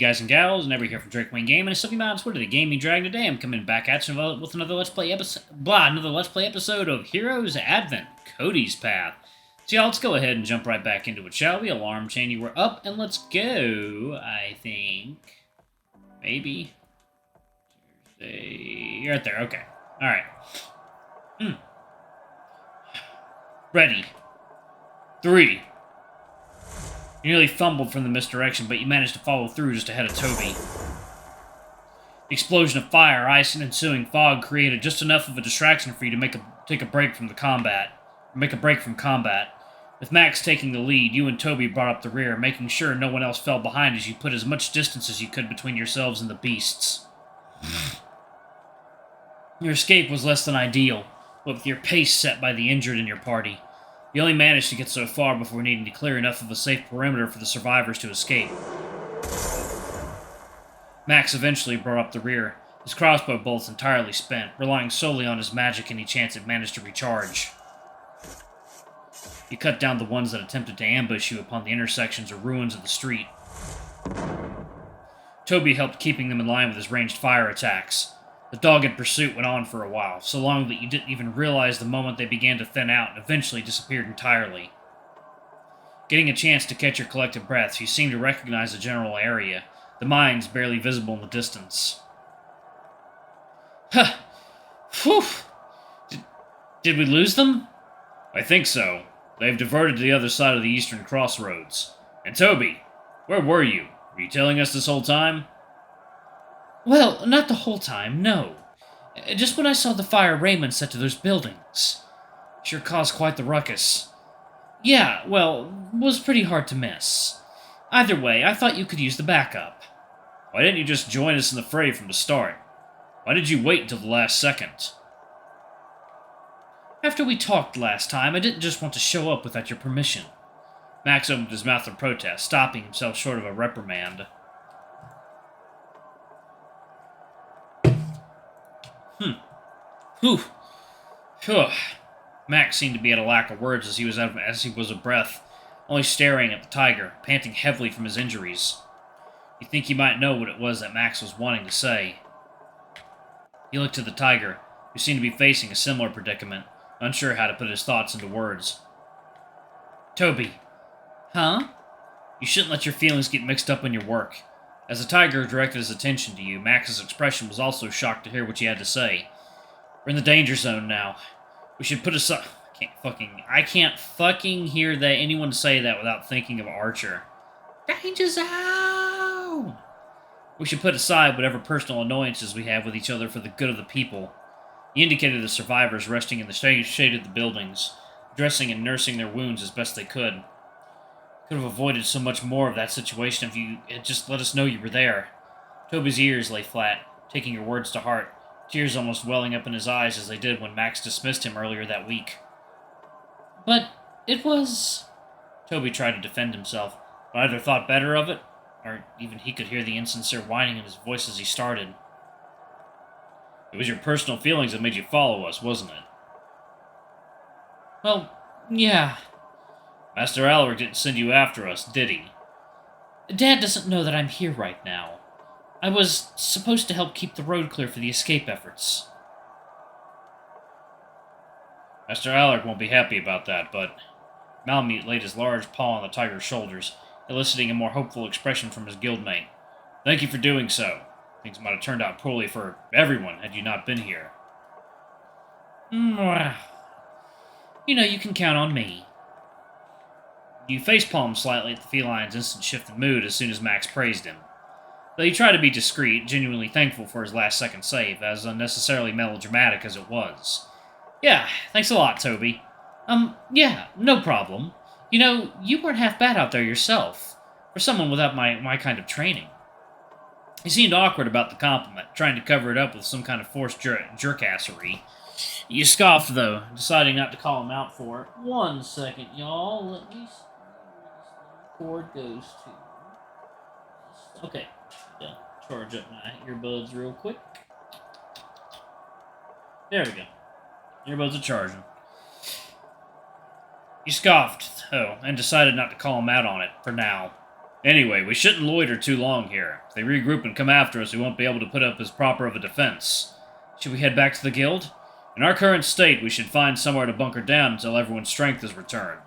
guys and gals, never here from Drake Wayne Game, and it's Sophie Mountains Twitter, the Gaming Dragon. Today I'm coming back at you with another Let's Play episode of Heroes Advent, Cody's Path. So yeah, let's go ahead and jump right back into it, shall we? Alarm chain, you were up, and let's go, I think. Maybe. Tuesday. You're right there, okay. Alright. Ready. 3. You nearly fumbled from the misdirection, but you managed to follow through just ahead of Toby. The explosion of fire, ice, and ensuing fog created just enough of a distraction for you to take a break from combat. With Max taking the lead, you and Toby brought up the rear, making sure no one else fell behind as you put as much distance as you could between yourselves and the beasts. Your escape was less than ideal, but with your pace set by the injured in your party, you only managed to get so far before needing to clear enough of a safe perimeter for the survivors to escape. Max eventually brought up the rear, his crossbow bolts entirely spent, relying solely on his magic any chance it managed to recharge. He cut down the ones that attempted to ambush you upon the intersections or ruins of the street. Toby helped keeping them in line with his ranged fire attacks. The dogged pursuit went on for a while, so long that you didn't even realize the moment they began to thin out and eventually disappeared entirely. Getting a chance to catch your collective breaths, you seemed to recognize the general area, the mines barely visible in the distance. Huh! Whew! Did we lose them? I think so. They've diverted to the other side of the eastern crossroads. And Toby, where were you? Were you telling us this whole time? Well, not the whole time, no. Just when I saw the fire Raymond set to those buildings. Sure caused quite the ruckus. Yeah, well, was pretty hard to miss. Either way, I thought you could use the backup. Why didn't you just join us in the fray from the start? Why did you wait until the last second? After we talked last time, I didn't just want to show up without your permission. Max opened his mouth in protest, stopping himself short of a reprimand. Whew. Phew. Max seemed to be at a lack of words as he was of breath, only staring at the tiger, panting heavily from his injuries. You think he might know what it was that Max was wanting to say. He looked to the tiger, who seemed to be facing a similar predicament, unsure how to put his thoughts into words. Toby. Huh? You shouldn't let your feelings get mixed up in your work. As the tiger directed his attention to you, Max's expression was also shocked to hear what you had to say. We're in the danger zone now. We should put aside... I can't fucking hear anyone say that without thinking of Archer. Danger zone! We should put aside whatever personal annoyances we have with each other for the good of the people. He indicated the survivors resting in the shade of the buildings, dressing and nursing their wounds as best they could. Could have avoided so much more of that situation if you had just let us know you were there. Toby's ears lay flat, taking your words to heart, tears almost welling up in his eyes as they did when Max dismissed him earlier that week. But it was... Toby tried to defend himself, but either thought better of it, or even he could hear the insincere whining in his voice as he started. It was your personal feelings that made you follow us, wasn't it? Well, yeah. Master Alaric didn't send you after us, did he? Dad doesn't know that I'm here right now. I was supposed to help keep the road clear for the escape efforts. Master Alaric won't be happy about that, but... Malamute laid his large paw on the tiger's shoulders, eliciting a more hopeful expression from his guildmate. Thank you for doing so. Things might have turned out poorly for everyone had you not been here. You know, you can count on me. You facepalmed slightly at the feline's instant shift in mood as soon as Max praised him. Though he tried to be discreet, genuinely thankful for his last-second save, as unnecessarily melodramatic as it was. Yeah, thanks a lot, Toby. Yeah, no problem. You know, you weren't half bad out there yourself, for someone without my kind of training. He seemed awkward about the compliment, trying to cover it up with some kind of forced jerkassery. You scoffed, though, deciding not to call him out for it. 1 second, y'all. Let me see where this cord goes to. Okay. Charge up my earbuds real quick. There we go. Earbuds are charging. You scoffed, though, and decided not to call him out on it, for now. Anyway, we shouldn't loiter too long here. If they regroup and come after us, we won't be able to put up as proper of a defense. Should we head back to the guild? In our current state, we should find somewhere to bunker down until everyone's strength is returned.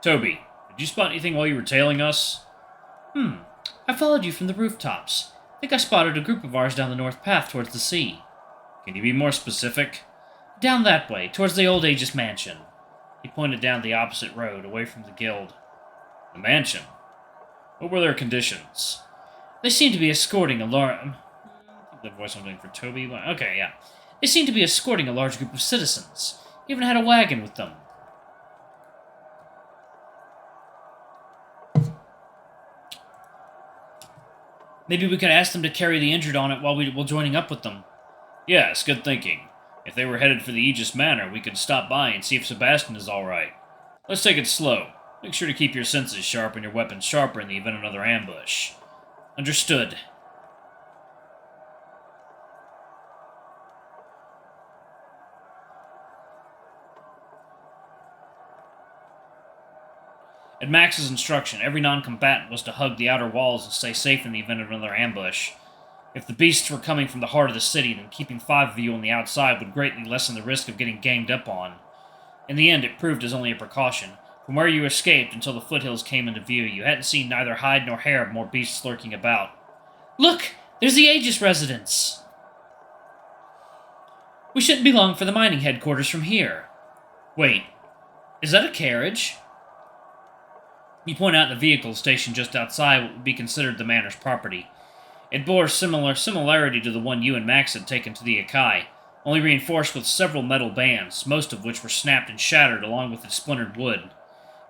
Toby, did you spot anything while you were tailing us? I followed you from the rooftops. I think I spotted a group of ours down the north path towards the sea. Can you be more specific? Down that way, towards the old Aegis mansion. He pointed down the opposite road, away from the guild. The mansion? What were their conditions? They seemed to be escorting a large... The voice I'm doing for Toby... Okay, yeah. They seemed to be escorting a large group of citizens. Even had a wagon with them. Maybe we could ask them to carry the injured on it while joining up with them. Yes, good thinking. If they were headed for the Aegis Manor, we could stop by and see if Sebastian is alright. Let's take it slow. Make sure to keep your senses sharp and your weapons sharper in the event of another ambush. Understood. At Max's instruction, every non-combatant was to hug the outer walls and stay safe in the event of another ambush. If the beasts were coming from the heart of the city, then keeping 5 of you on the outside would greatly lessen the risk of getting ganged up on. In the end, it proved as only a precaution. From where you escaped until the foothills came into view, you hadn't seen neither hide nor hair of more beasts lurking about. Look! There's the Aegis residence! We shouldn't be long for the mining headquarters from here. Wait, is that a carriage? You point out the vehicle stationed just outside what would be considered the manor's property. It bore similarity to the one you and Max had taken to the Akai, only reinforced with several metal bands, most of which were snapped and shattered along with its splintered wood.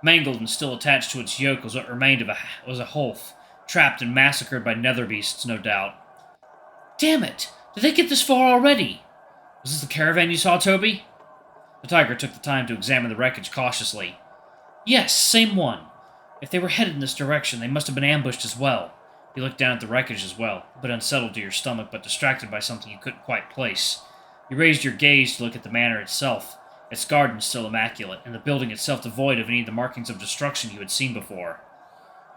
Mangled and still attached to its yoke was what remained of a Holf, trapped and massacred by netherbeasts, no doubt. Damn it! Did they get this far already? Was this the caravan you saw, Toby? The tiger took the time to examine the wreckage cautiously. Yes, same one. If they were headed in this direction, they must have been ambushed as well. You looked down at the wreckage as well, a bit unsettled to your stomach, but distracted by something you couldn't quite place. You raised your gaze to look at the manor itself, its garden still immaculate, and the building itself devoid of any of the markings of destruction you had seen before.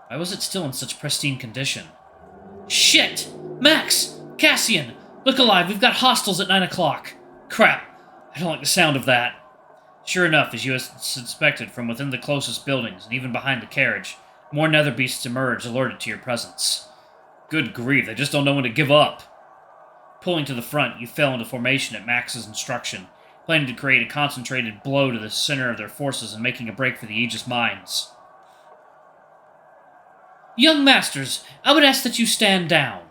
Why was it still in such pristine condition? Shit! Max! Cassian! Look alive, we've got hostiles at 9 o'clock! Crap! I don't like the sound of that. Sure enough, as you had suspected, from within the closest buildings, and even behind the carriage, more netherbeasts emerged, alerted to your presence. Good grief, they just don't know when to give up. Pulling to the front, you fell into formation at Max's instruction, planning to create a concentrated blow to the center of their forces and making a break for the Aegis mines. Young masters, I would ask that you stand down.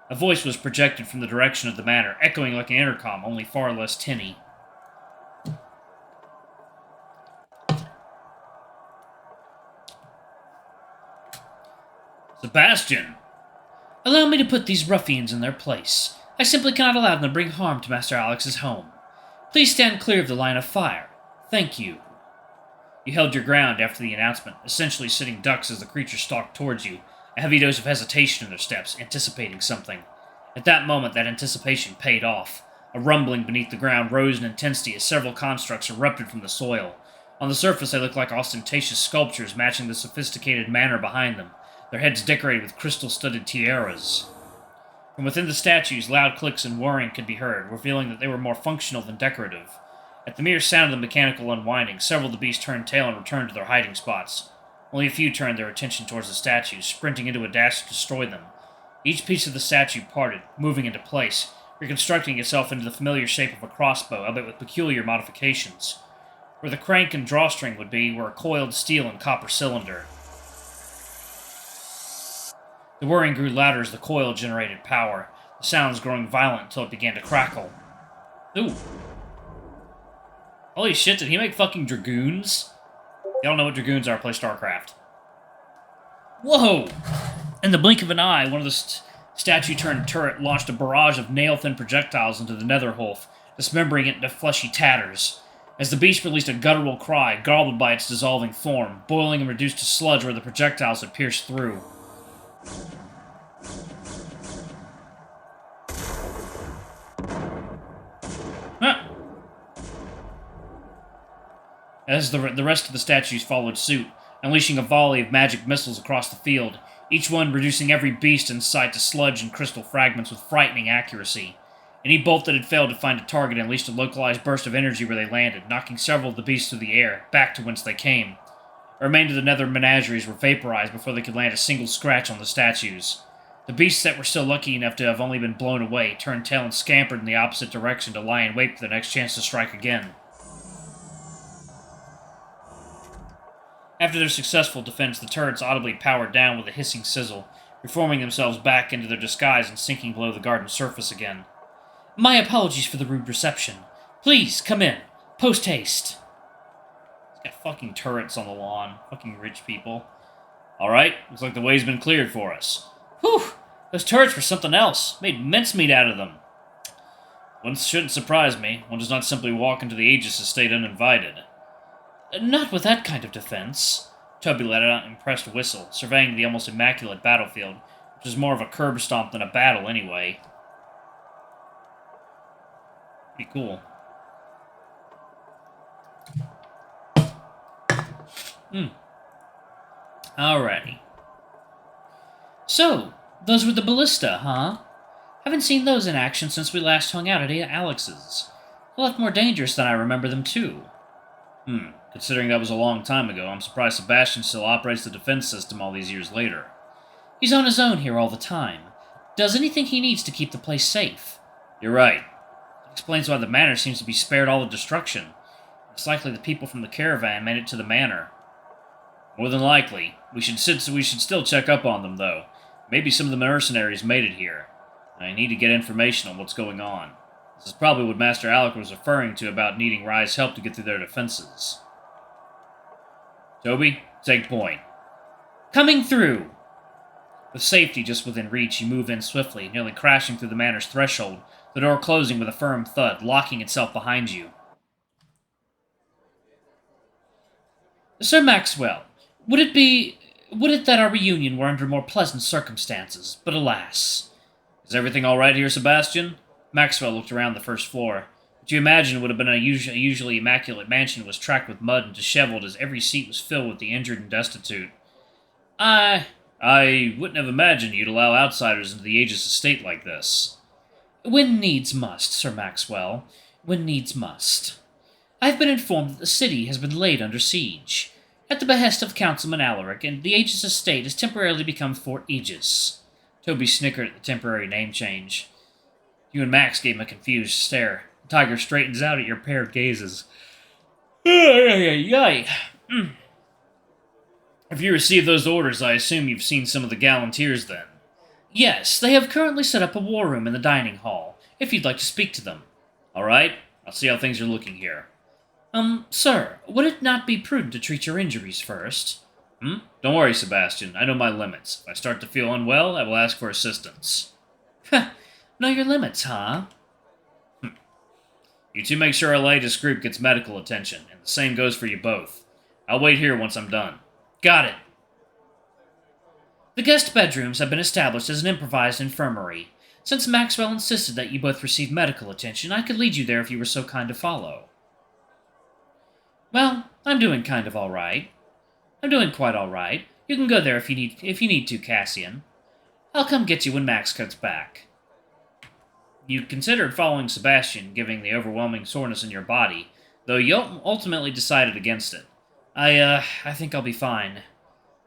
A voice was projected from the direction of the manor, echoing like an intercom, only far less tinny. Sebastian! Allow me to put these ruffians in their place. I simply cannot allow them to bring harm to Master Alex's home. Please stand clear of the line of fire. Thank you. You held your ground after the announcement, essentially sitting ducks as the creature stalked towards you, a heavy dose of hesitation in their steps, anticipating something. At that moment, that anticipation paid off. A rumbling beneath the ground rose in intensity as several constructs erupted from the soil. On the surface, they looked like ostentatious sculptures matching the sophisticated manor behind them, their heads decorated with crystal-studded tiaras. From within the statues, loud clicks and whirring could be heard, revealing that they were more functional than decorative. At the mere sound of the mechanical unwinding, several of the beasts turned tail and returned to their hiding spots. Only a few turned their attention towards the statues, sprinting into a dash to destroy them. Each piece of the statue parted, moving into place, reconstructing itself into the familiar shape of a crossbow, albeit with peculiar modifications. Where the crank and drawstring would be were a coiled steel and copper cylinder. The whirring grew louder as the coil generated power, the sounds growing violent until it began to crackle. Ooh. Holy shit, did he make fucking dragoons? Y'all know what dragoons are, play StarCraft. Whoa! In the blink of an eye, one of the statue-turned turret launched a barrage of nail-thin projectiles into the Netherholf, dismembering it into fleshy tatters. As the beast released a guttural cry, garbled by its dissolving form, boiling and reduced to sludge where the projectiles had pierced through. Huh. As the rest of the statues followed suit, unleashing a volley of magic missiles across the field, each one reducing every beast in sight to sludge and crystal fragments with frightening accuracy. Any bolt that had failed to find a target unleashed a localized burst of energy where they landed, knocking several of the beasts through the air, back to whence they came. The remainder of the nether menageries were vaporized before they could land a single scratch on the statues. The beasts that were still lucky enough to have only been blown away turned tail and scampered in the opposite direction to lie in wait for the next chance to strike again. After their successful defense, the turrets audibly powered down with a hissing sizzle, reforming themselves back into their disguise and sinking below the garden's surface again. My apologies for the rude reception. Please, come in. Post-haste. It's got fucking turrets on the lawn. Fucking rich people. Alright, looks like the way's been cleared for us. Whew! Those turrets were something else. Made mincemeat out of them. One shouldn't surprise me. One does not simply walk into the Aegis estate uninvited. Not with that kind of defense. Toby let out an impressed whistle, surveying the almost immaculate battlefield, which was more of a curb stomp than a battle anyway. Pretty cool. Alrighty. So, those were the ballista, huh? Haven't seen those in action since we last hung out at Alex's. A lot more dangerous than I remember them, too. Considering that was a long time ago, I'm surprised Sebastian still operates the defense system all these years later. He's on his own here all the time. Does anything he needs to keep the place safe. You're right. It explains why the manor seems to be spared all the destruction. It's likely the people from the caravan made it to the manor. More than likely. We should still check up on them, though. Maybe some of the mercenaries made it here. I need to get information on what's going on. This is probably what Master Alec was referring to about needing Rye's help to get through their defenses. Toby, take point. Coming through! With safety just within reach, you move in swiftly, nearly crashing through the manor's threshold, the door closing with a firm thud, locking itself behind you. Sir Maxwell, would it that our reunion were under more pleasant circumstances, but alas. Is everything all right here, Sebastian? Maxwell looked around the first floor. What you imagine would have been a usually immaculate mansion was tracked with mud and disheveled as every seat was filled with the injured and destitute. I wouldn't have imagined you'd allow outsiders into the Aegis estate like this. When needs must, Sir Maxwell. When needs must. I've been informed that the city has been laid under siege. At the behest of Councilman Alaric, and the Aegis estate has temporarily become Fort Aegis. Toby snickered at the temporary name change. You and Max gave him a confused stare. The tiger straightens out at your pair of gazes. If you received those orders, I assume you've seen some of the Gallanteers then. Yes, they have currently set up a war room in the dining hall, if you'd like to speak to them. All right, I'll see how things are looking here. Sir, would it not be prudent to treat your injuries first? Don't worry, Sebastian. I know my limits. If I start to feel unwell, I will ask for assistance. Know your limits, huh? You two make sure our latest group gets medical attention, and the same goes for you both. I'll wait here once I'm done. Got it. The guest bedrooms have been established as an improvised infirmary. Since Maxwell insisted that you both receive medical attention, I could lead you there if you were so kind to follow. Well, I'm doing kind of all right. I'm doing quite all right. You can go there if you need to, Cassian. I'll come get you when Max cuts back. You considered following Sebastian, given the overwhelming soreness in your body, though you ultimately decided against it. I think I'll be fine.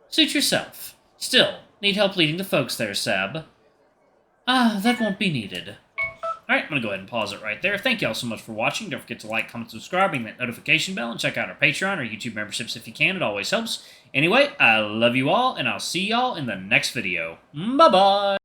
Suit yourself. Still, need help leading the folks there, Seb? That won't be needed. Alright, I'm going to go ahead and pause it right there. Thank you all so much for watching. Don't forget to like, comment, subscribe, ring that notification bell, and check out our Patreon or YouTube memberships if you can. It always helps. Anyway, I love you all, and I'll see y'all in the next video. Bye-bye!